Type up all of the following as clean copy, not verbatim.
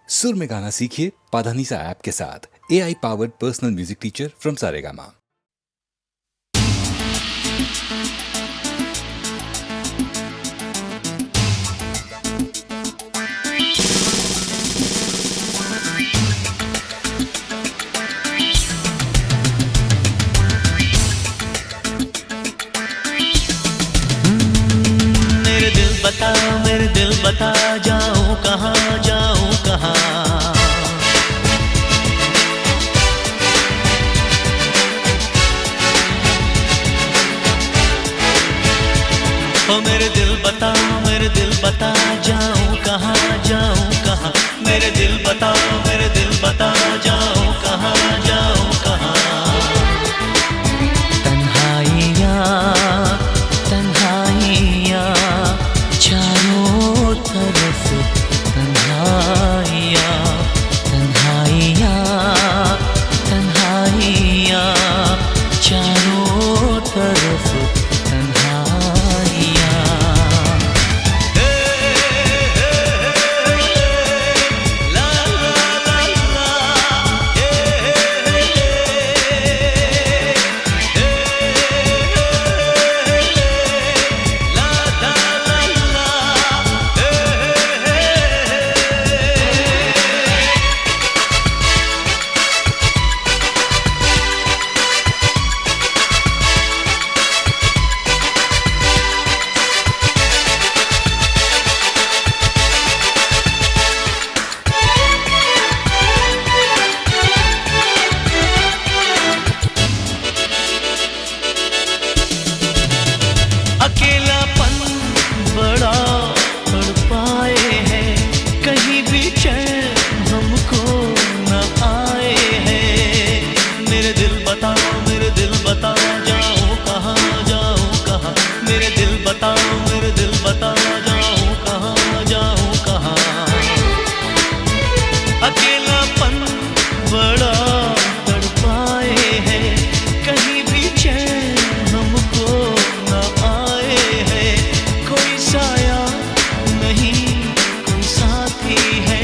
सुर में गाना सीखिए पाधानीसा ऐप के साथ। AI powered personal music teacher from Saregama. मेरे दिल बता जाऊं कहाँ ओ मेरे दिल बता जाऊं कहाँ मेरे दिल बता जाऊं कहाँ तन्हाइयाँ चारों तरफ तन्हाइयाँ चारों तरफ तन्हाइयाँ। ला ला ला अकेलापन बड़ा तड़पाए है, कहीं भी चैन हमको न आए है। मेरे दिल बता जाऊं कहाँ मेरे दिल बता जाऊं कहाँ अकेलापन बड़ा तड़पाए है, कहीं भी चैन हमको न आए है। कोई साया नहीं कोई साथी है,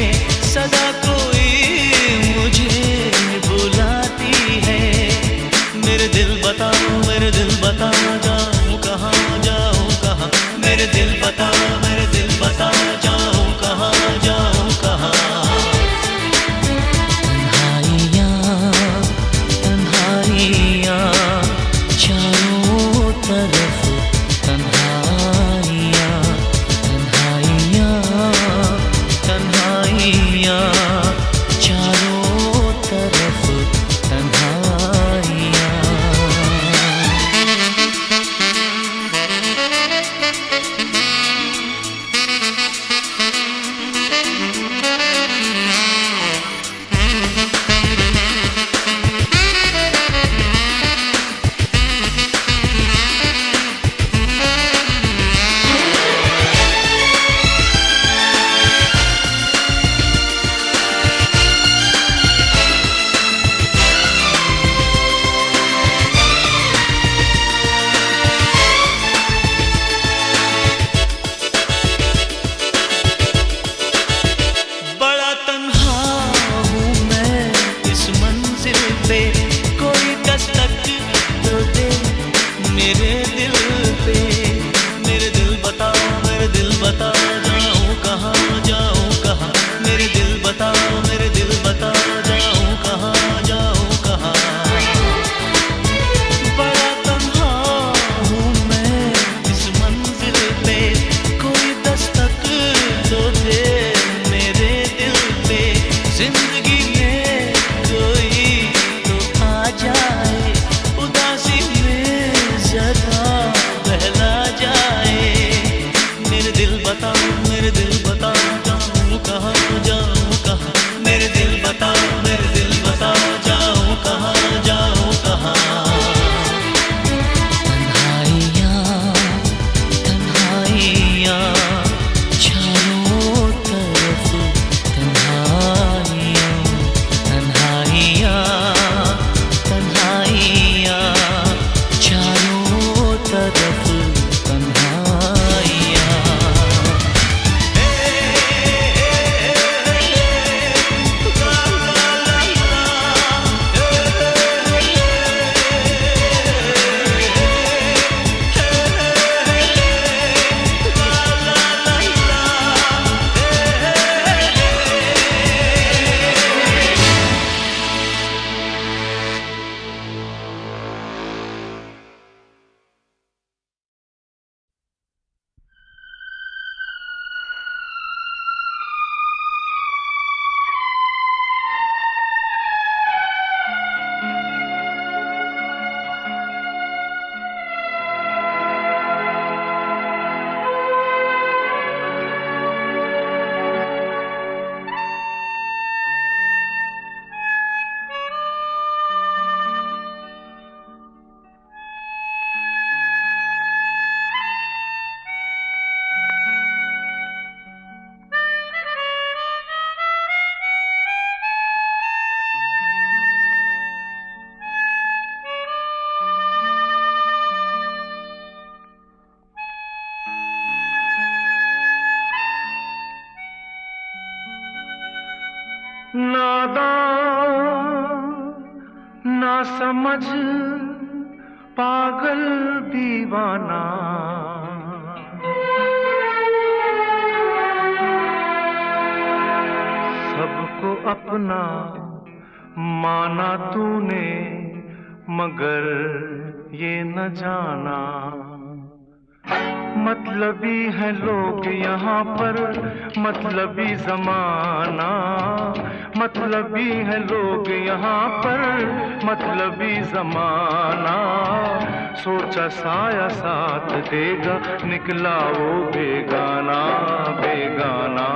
सदा कोई मुझे बुलाती है। मेरे दिल बता जाऊं कहाँ मेरे दिल बता जाऊं कहाँ तन्हाइयाँ चारों तरफ तन्हाइयाँ चारों तरफ तन्हाइयाँ। नादान ना समझ पागल दीवाना, सबको अपना माना तूने मगर ये न जाना, मतलबी है लोग यहाँ पर, मतलबी जमाना, मतलबी है लोग यहाँ पर, मतलबी जमाना। सोचा साया साथ देगा, निकला वो बेगाना, बेगाना,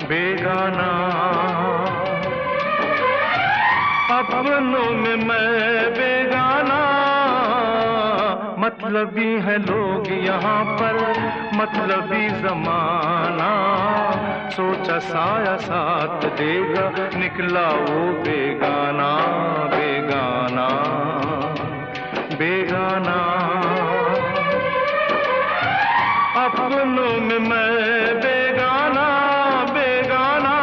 बेगाना। अपनों में मैं बेगाना, मतलबी है लोग यहाँ पर, मतलबी जमाना। सोचा साया साथ देगा, निकला वो बेगाना, बेगाना, बेगाना। अपनों में मैं बेगाना, बेगाना।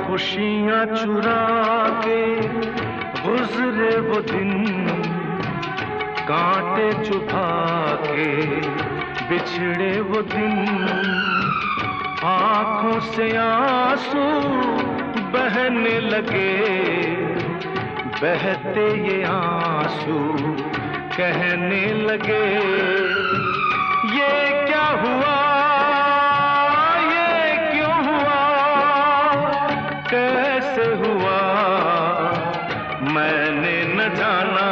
खुशियाँ चुरा के गुजरे वो दिन, कांटे चुभा के बिछड़े वो दिन। आँखों से आंसू बहने लगे, बहते ये आंसू कहने लगे, ये क्या हुआ, कैसे हुआ, मैंने न जाना।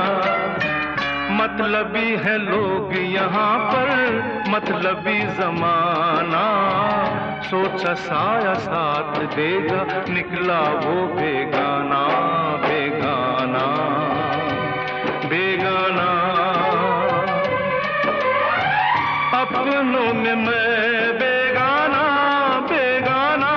मतलबी है लोग यहाँ पर, मतलबी जमाना। सोचा साया साथ देगा, निकला वो बेगाना, बेगाना, बेगाना। अपनों में मैं बेगाना, बेगाना।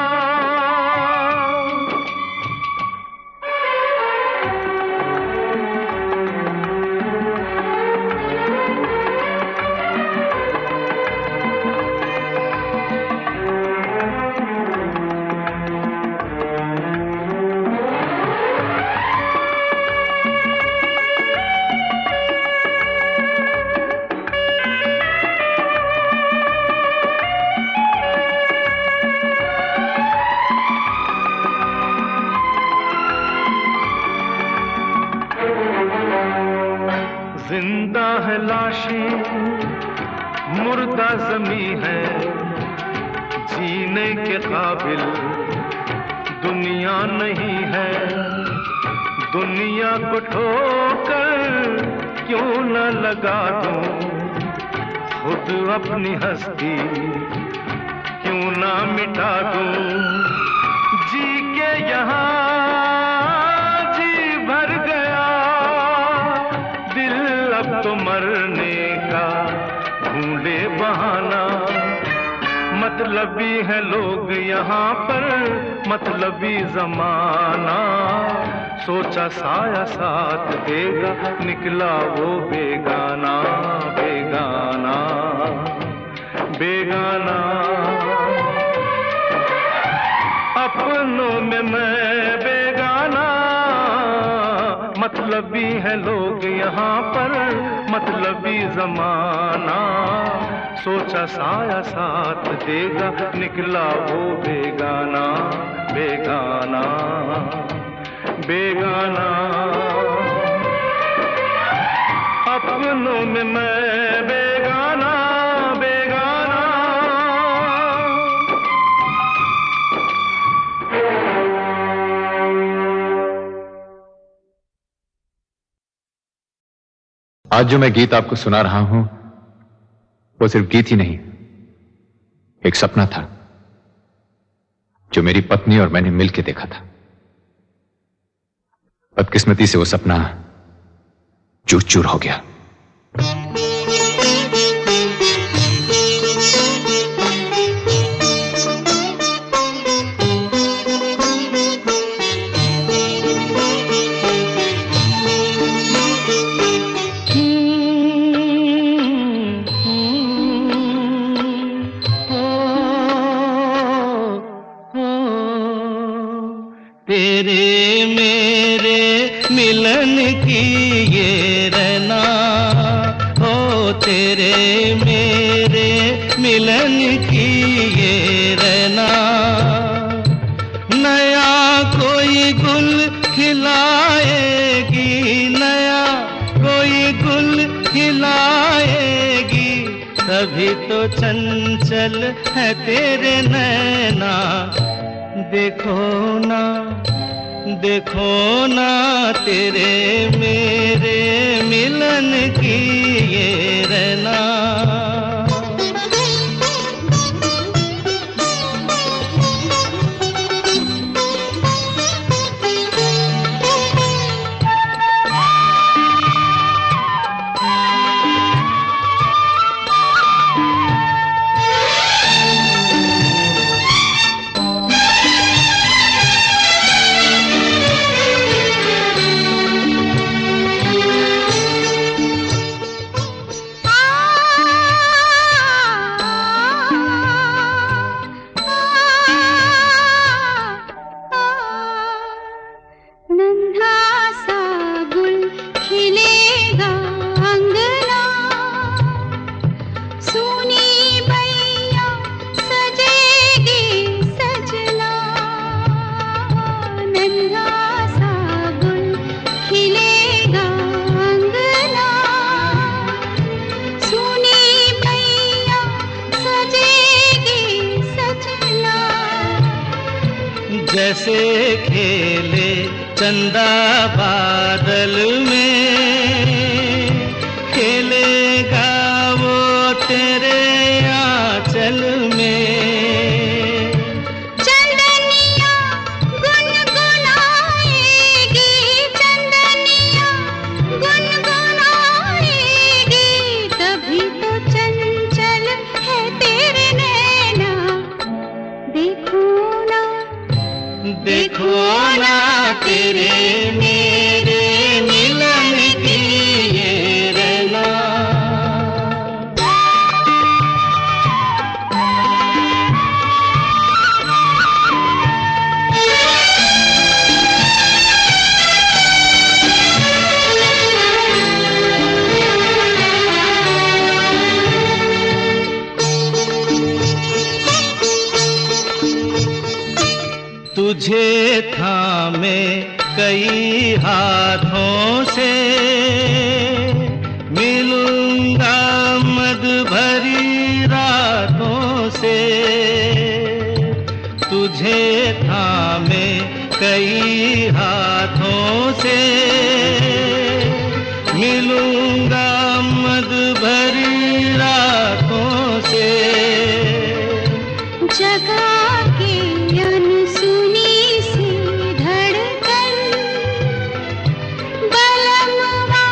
जिंदा है लाशें, मुर्दा ज़मी है, जीने के काबिल दुनिया नहीं है। दुनिया को ठोकर क्यों न लगा दूं, खुद अपनी हस्ती क्यों ना मिटा दूं। जी के यहाँ जी भर गया, दिल अब तो मरने का ढूंढे बहाना। मतलबी है लोग यहाँ पर, मतलबी जमाना। सोचा साया साथ देगा, निकला वो बेगाना, बेगाना, बेगाना। अपनों में मैं बेगाना, मतलबी है लोग यहाँ पर, मतलबी जमाना। सोचा साया साथ देगा, निकला वो बेगाना बेगाना बेगाना। अपनों में मैं बेगाना बेगाना। आज जो मैं गीत आपको सुना रहा हूं वो सिर्फ गीत ही नहीं, एक सपना था जो मेरी पत्नी और मैंने मिलकर देखा था। बदकिस्मती से वो सपना चूर चूर हो गया। तेरे मेरे मिलन की ये रहना, हो तेरे मेरे मिलन की ये रहना। नया कोई गुल खिलाएगी, नया कोई गुल खिलाएगी, तभी तो चंचल है तेरे नैना। देखो ना, देखो ना तेरे मेरे मिलन की ये रहना। जैसे खेले चंदा बादल में, खेलेगा वो तेरे आंचल में। चंदनिया गुनगुनाएगी, चंदनिया गुनगुनाएगी, तभी तो चंचल है तेरे नैना। देखो ना, देखो ना तेरे मेरे मिलन की ये रहना। तुझे थामे कई हाथों से, मिलूंगा मद भरी रातों से। तुझे थामे कई हाथों से, मिलूंगा मद भरी रातों से। जगा के अनसुनी सी धड़कन, बलमवा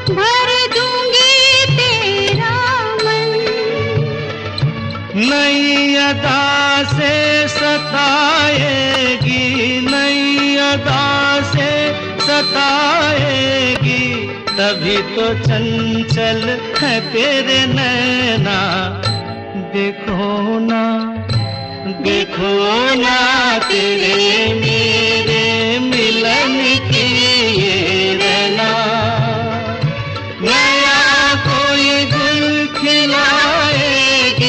भर दूंगी तेरा मन। नई अदा से सताएगी, नई अदा से सताएगी, तभी तो चंचल है तेरे नैना। देखो ना, देखो ना तेरे मेरे मिलन की ये रहना। नया कोई गुल खिलाएगी,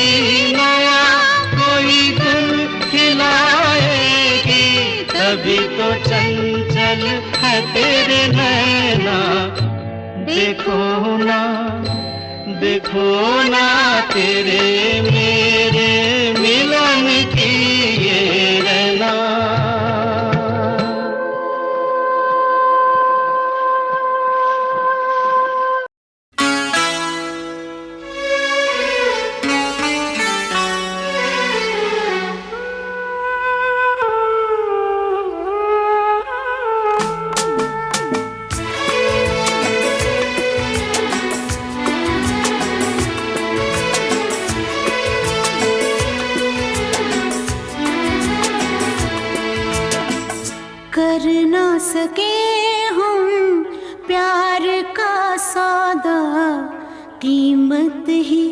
देखो ना तेरे मेरे मिलन की ये रना। कर ना सके हम प्यार का सौदा, कीमत ही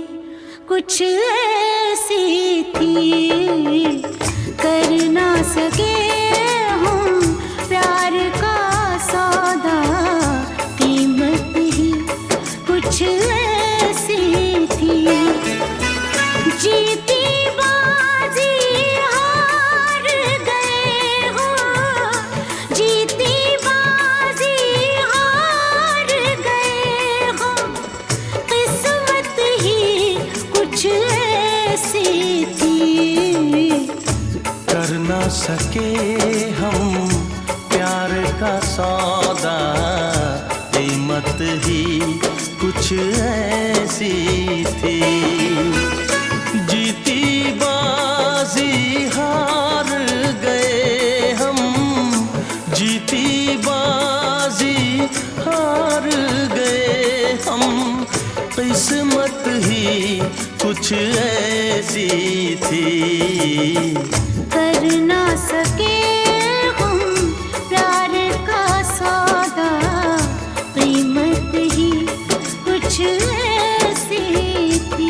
कुछ ऐसी थी। कर ना सके हम प्यार का सौदा, कीमत ही कुछ ऐसी थी। जीती बाजी हार गए हो, जीती बाजी हार गए हो, किस्मत ही कुछ ऐसी थी। कर ना सके हम प्यार का सौदा, कीमत ही कुछ ऐसी थी। जीती बाजी हार गए हम, जीती बाजी हार गए हम, किस्मत ही कुछ ऐसी थी। कर ना सके हम प्यार का सौदा, कीमत ही कुछ ऐसी थी।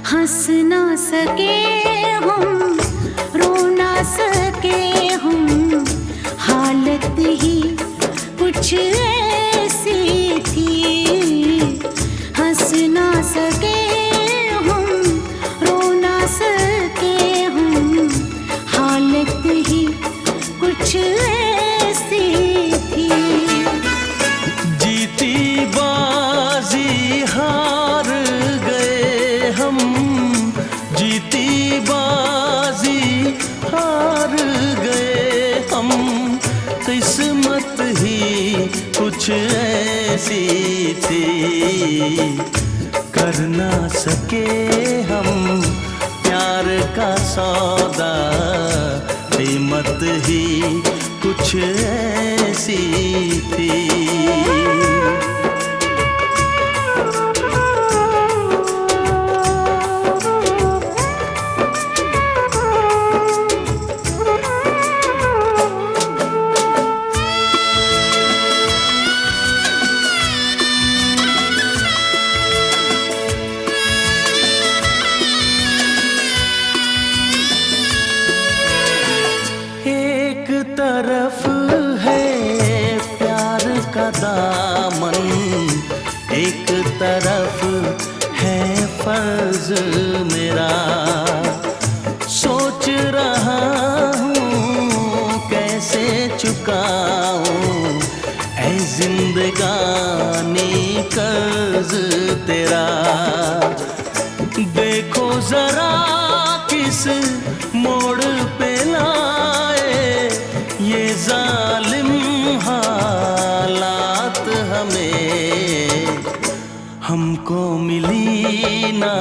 हंस ना सके हम, रो ना सके हम, हालत ही कुछ ऐसी थी। हंस ना सके हम, रो ना सके हम, हालत ही कुछ ऐसी थी। जीती बाजी हार गए हम, जीती बाजी हार गए हम, किस्मत ही कुछ ऐसी थी। कर ना सके हम प्यार का सौदा, कीमत ही कुछ ऐसी थी। एक तरफ है प्यार का दामन, एक तरफ है फर्ज मेरा। सोच रहा हूँ कैसे चुकाऊं ऐ जिंदगानी कर्ज तेरा। देखो जरा किस मोड़ पे लाए ये जालिम हालात हमें। हमको मिली ना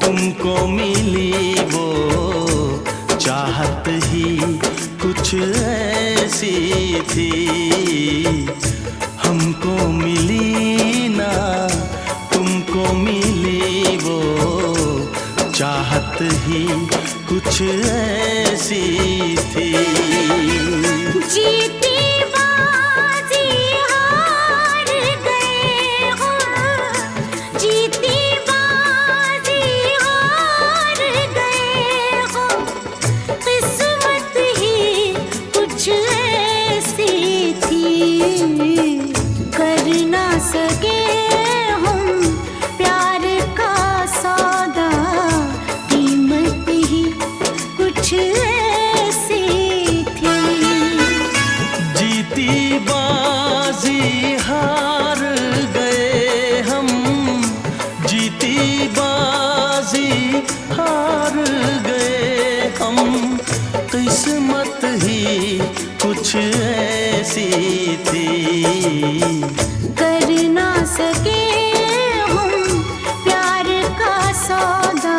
तुम तुमको मिली वो चाहत ही कुछ ऐसी थी, हमको मिली ना तुमको मिली वो चाहत ही कुछ ऐसी थी। जीती बाजी हार गए हो, जीती बाजी हार गए हो, किस्मत ही कुछ ऐसी थी। कर ना सके हम प्यार का सौदा, कीमत ही कुछ ऐसी थी। जीती बाजी हार गए हम, जीती बाजी हार गए हम, किस्मत ही कुछ ऐसी थी। कर ना सके हम प्यार का सौदा,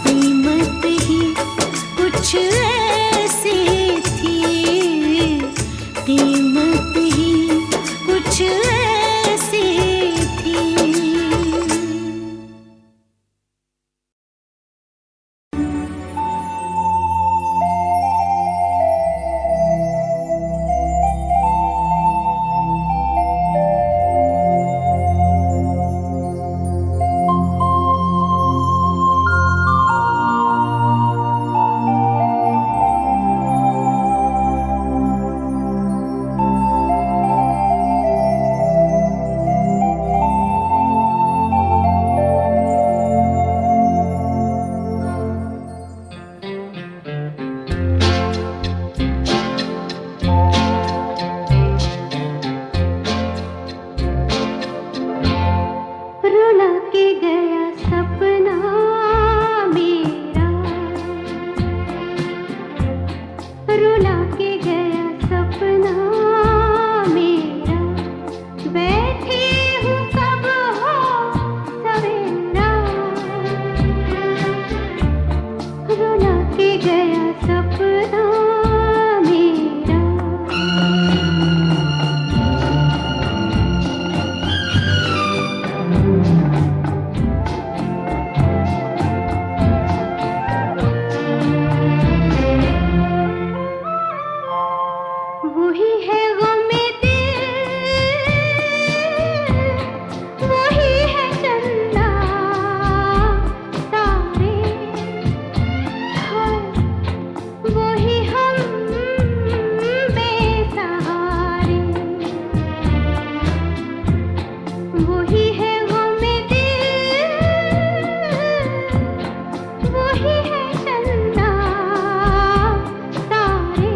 कीमत ही कुछ ऐसी थी, कीमत ही कुछ ऐसी थी। रुला के गया सपना मेरा, रुला के गया सपना मेरा, बैठी हूँ कब हो सवेरा। रुला के गया सपना मेरा। वही है गमे दिल, वही है चंदा तारे, हाय वही हम बेसहारे। वही है गमे दिल, वही है चंदा तारे,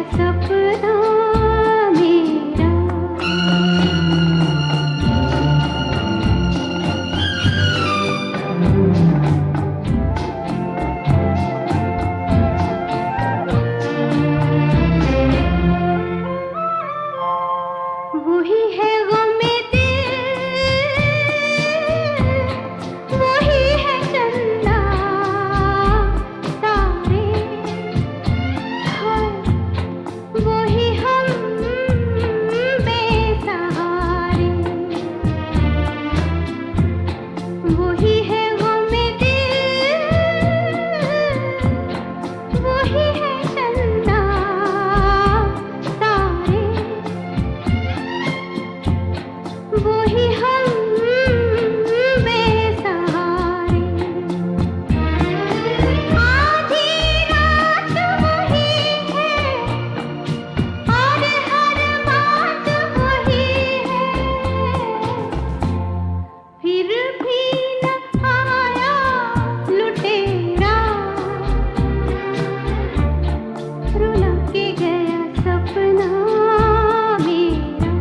सपना मेरा। वही है गमे दिल, वही है चंदा तारे, हाय वही हम बेसहारे। वही है गमे दिल, वही है चंदा तारे, वही हम बेसहारे। आधी रात वही है और हर बात वही है, फिर भी न आया लुटेरा, रुला के गया सपना मेरा।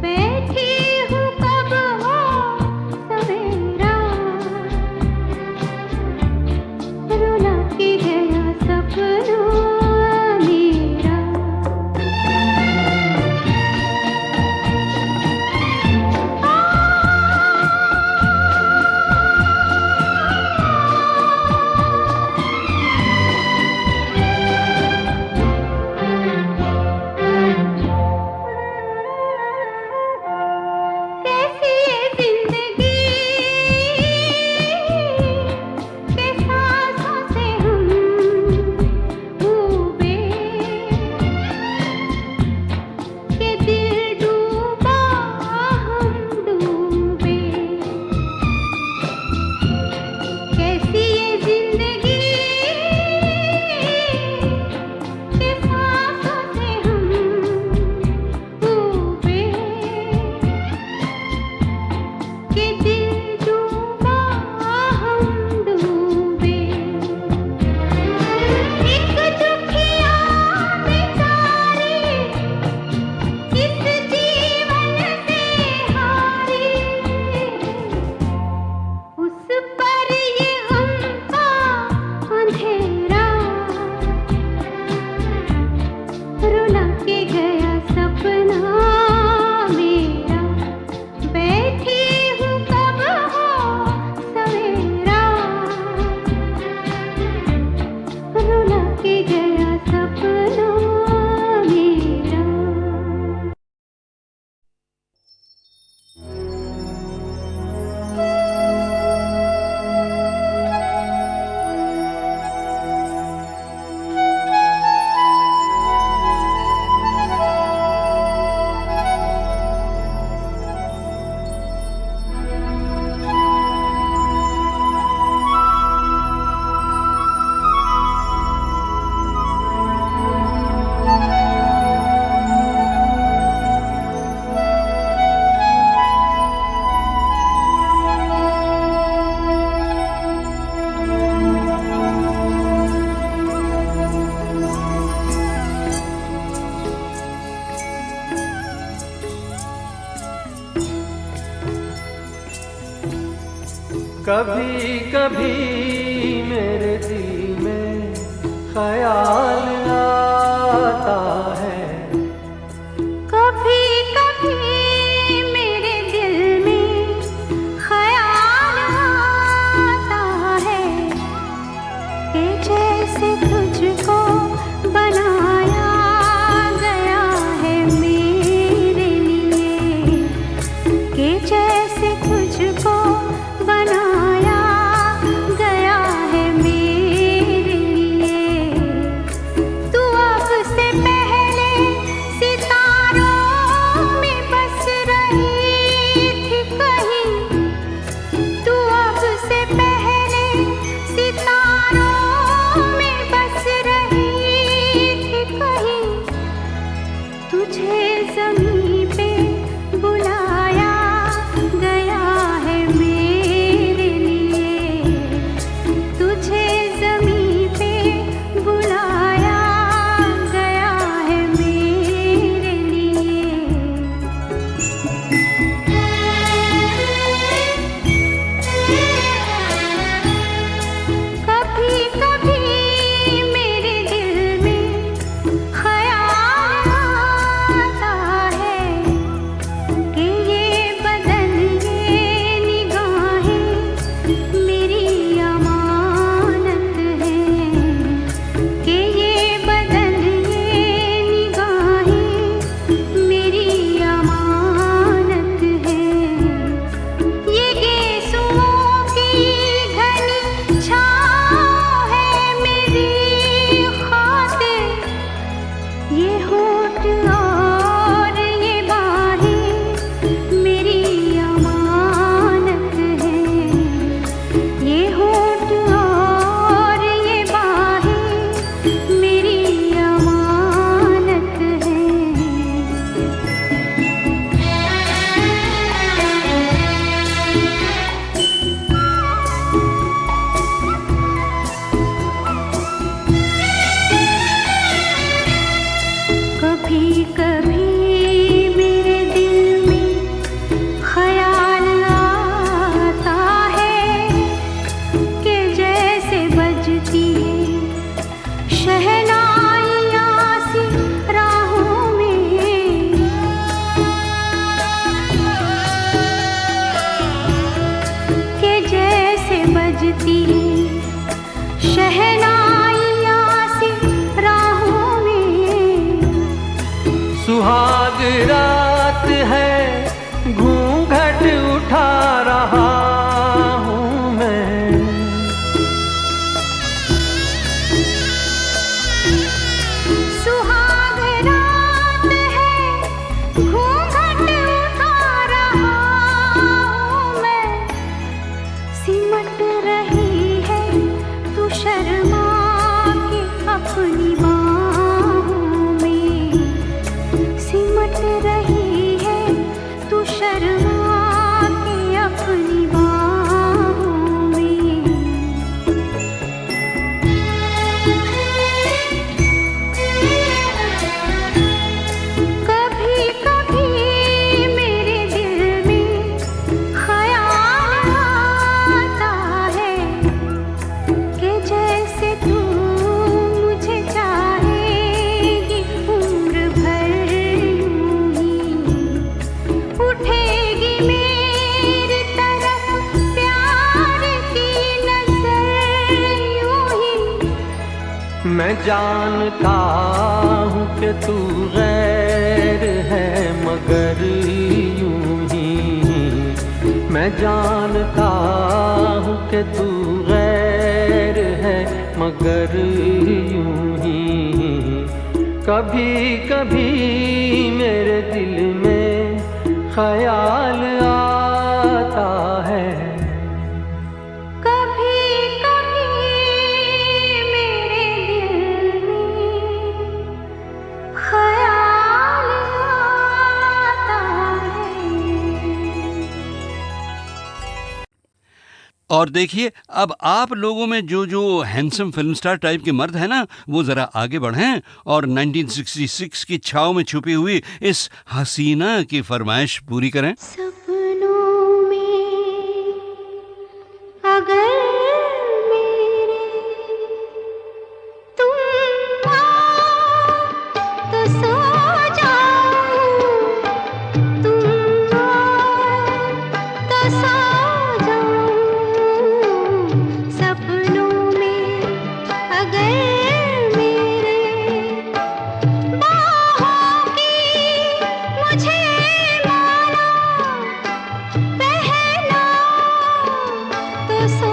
बैठी हूँ कब हो सवेरा, रुला के गया सपना मेरा। कैसी ये जिंदगी के सांसों से हम डूबे, के दिल डूबा हम डूबे। कैसी ये जिंदगी के सांसों से हम डूबे, के दिल डूबा हम डूबे। एक दुखिया बेचारी इस जीवन से हारी, उस पर ये गम का अंधेरा, रुला के गया सपना मेरा। बैठी हूँ कब हो सवेरा, रुला के गया सपना मेरा। कभी कभी मेरे दिल में ख्याल आता है, कभी कभी मेरे दिल में ख्याल आता है, कि जैसे तुझको बनाया गया है मेरे लिए, कि जैसे तुझको बनाया गया है मेरे लिए। तू रात है, घूंघट उठा रहा हूँ मैं। सुहाग रात है, घूंघट उठा रहा हूँ मैं। सिमट रही है तू शर्मा के अपनी बाहों में। सिमट रही है तू शर्मा के अपनी बाहों में। कभी कभी मेरे दिल में ख्याल आता है कि जैसे तू मुझे चाहेगी उम्र भर यूं ही। उठेगी मेरी तरफ प्यार की नजर यूं ही। मैं जानता हूँ कि तू गैर है मगर यूं ही। मैं जानता हूँ कि तू गैर है मगर यूं ही। कभी कभी मेरे दिल में ख्याल आता है। कभी कभी मेरे दिल में ख्याल आता है। और देखिए, अब आप लोगों में जो जो हैंडसम फिल्म स्टार टाइप के मर्द हैं ना, वो ज़रा आगे बढ़ें और 1966 की छाव में छुपी हुई इस हसीना की फरमाइश पूरी करें। सपनों में अगर मेरे तुम आओ तो सो जाऊं। तुम आओ तो सो जाऊं। सपनों में अगर मेरे बाहों की मुझे माला पहना तो सो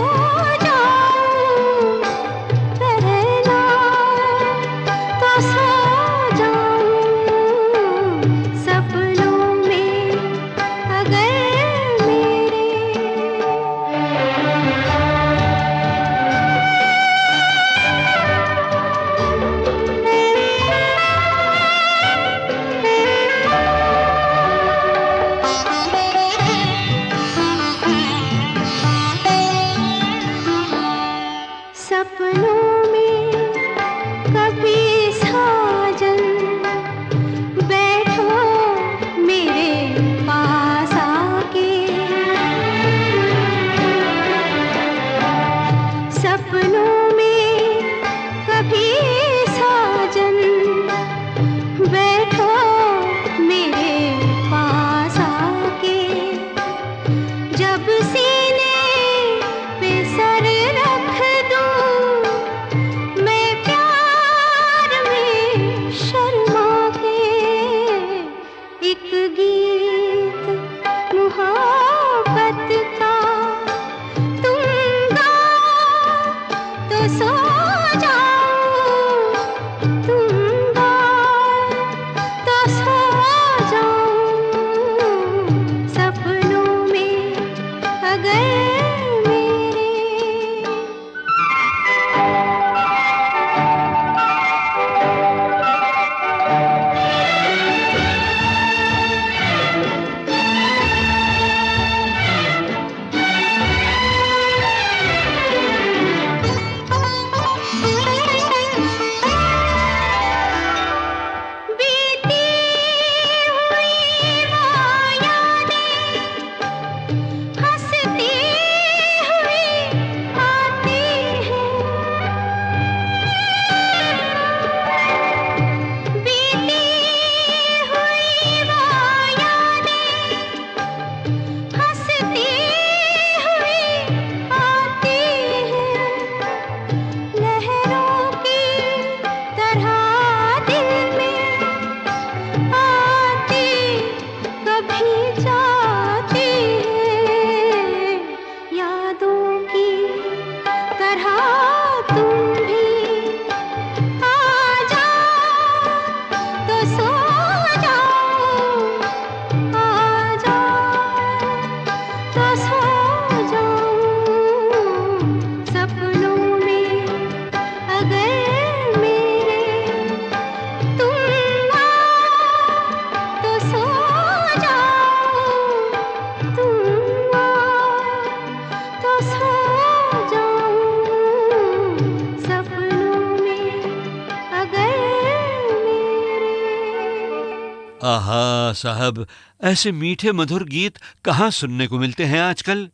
आहा साहब, ऐसे मीठे मधुर गीत कहाँ सुनने को मिलते हैं आजकल।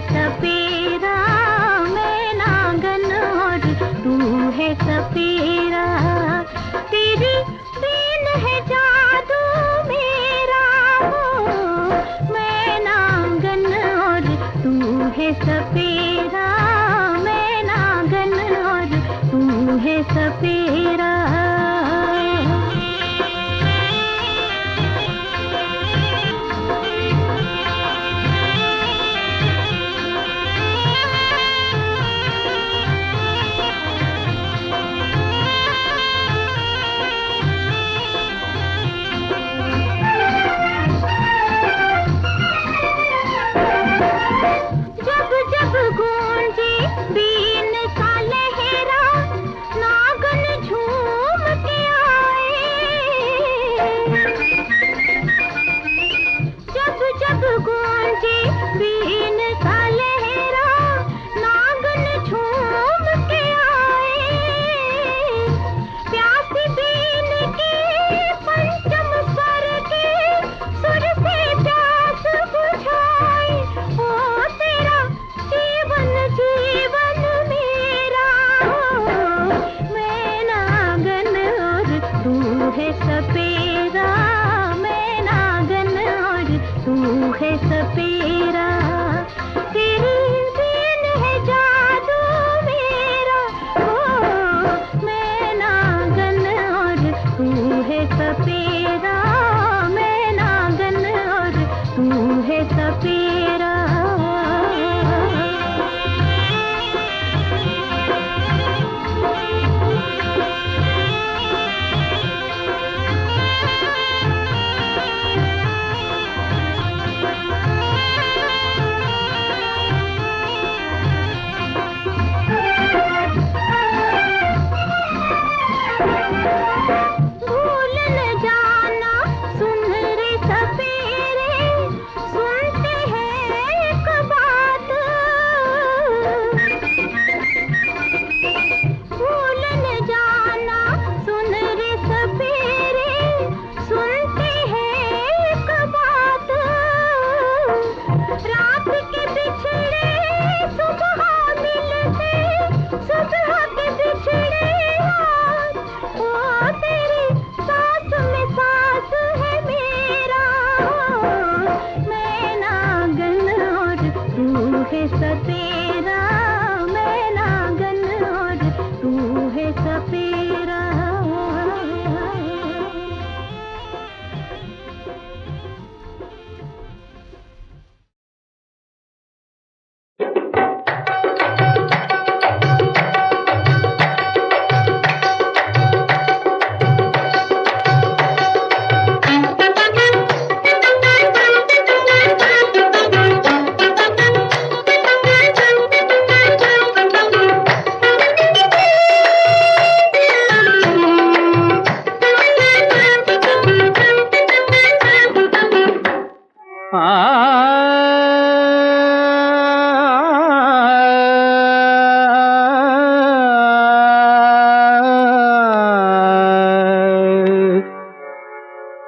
सपेरा मैं नागन और तू है सपेरा, तेरी बीन है जादू मेरा हो। मैं नागन और तू है सपेरा, मैं नागन और तू है सपेरा।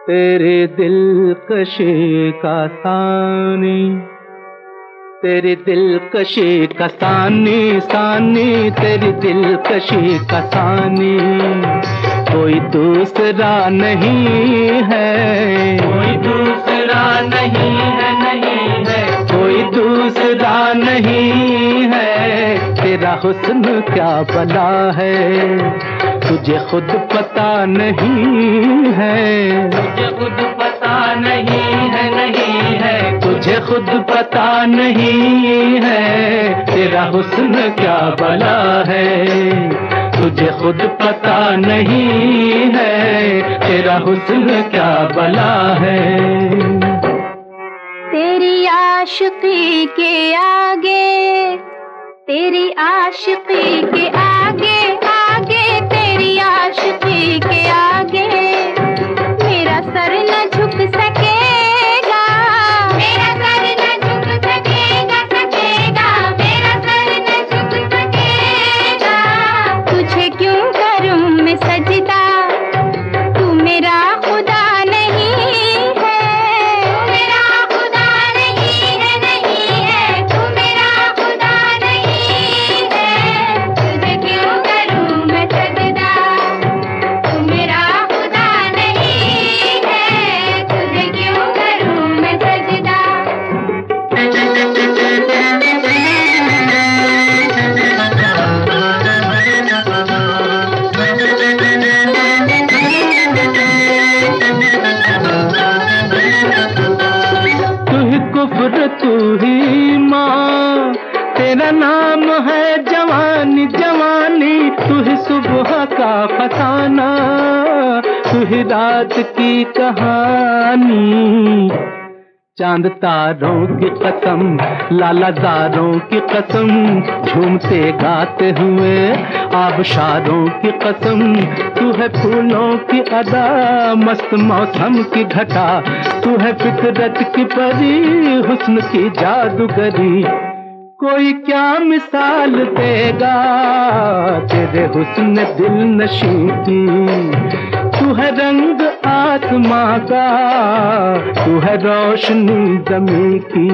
तेरे दिलकशी का सानी, तेरी दिलकशी का सानी सानी, तेरी दिलकशी का सानी, कोई दूसरा नहीं है, कोई दूसरा नहीं है, नहीं है, कोई दूसरा नहीं है। तेरा हुस्न क्या भला है, तुझे खुद पता नहीं है, तुझे खुद पता नहीं है, नहीं है, तुझे खुद पता नहीं है। तेरा हुस्न क्या बला है, तुझे खुद पता नहीं है तेरा हुस्न क्या बला है। तेरी आशिकी के आगे, तेरी आशिकी के आगे, आगे तेरी आशिकी के आगे मेरा सर न झुक सकेगा, मेरा सर न झुक सकेगा, सकेगा मेरा सर न झुक सकेगा। तुझे क्यों करूं मैं सजदा, तू मेरा खुदा नहीं है, तू मेरा खुदा नहीं है, नहीं है, तू मेरा खुदा नहीं है। तुझे क्यों करूं मैं सजदा, तू मेरा खुदा नहीं है, तुझे क्यों करूं मैं सजदा। तू ही कुफ्र तू ही माँ, तेरा नाम है जवानी जवानी, तू ही सुबह का फसाना, तू ही रात की कहानी। चांद तारों की कसम, लालाजारों की कसम, झूमते गाते हुए आबशारों की कसम, तू है फूलों की अदा, मस्त मौसम की घटा, तू है फितरत की परी, हुस्न की जादूगरी। कोई क्या मिसाल देगा तेरे हुस्न दिल नशी की, तू है रंग आसमां का, तू है रोशनी ज़मीं की।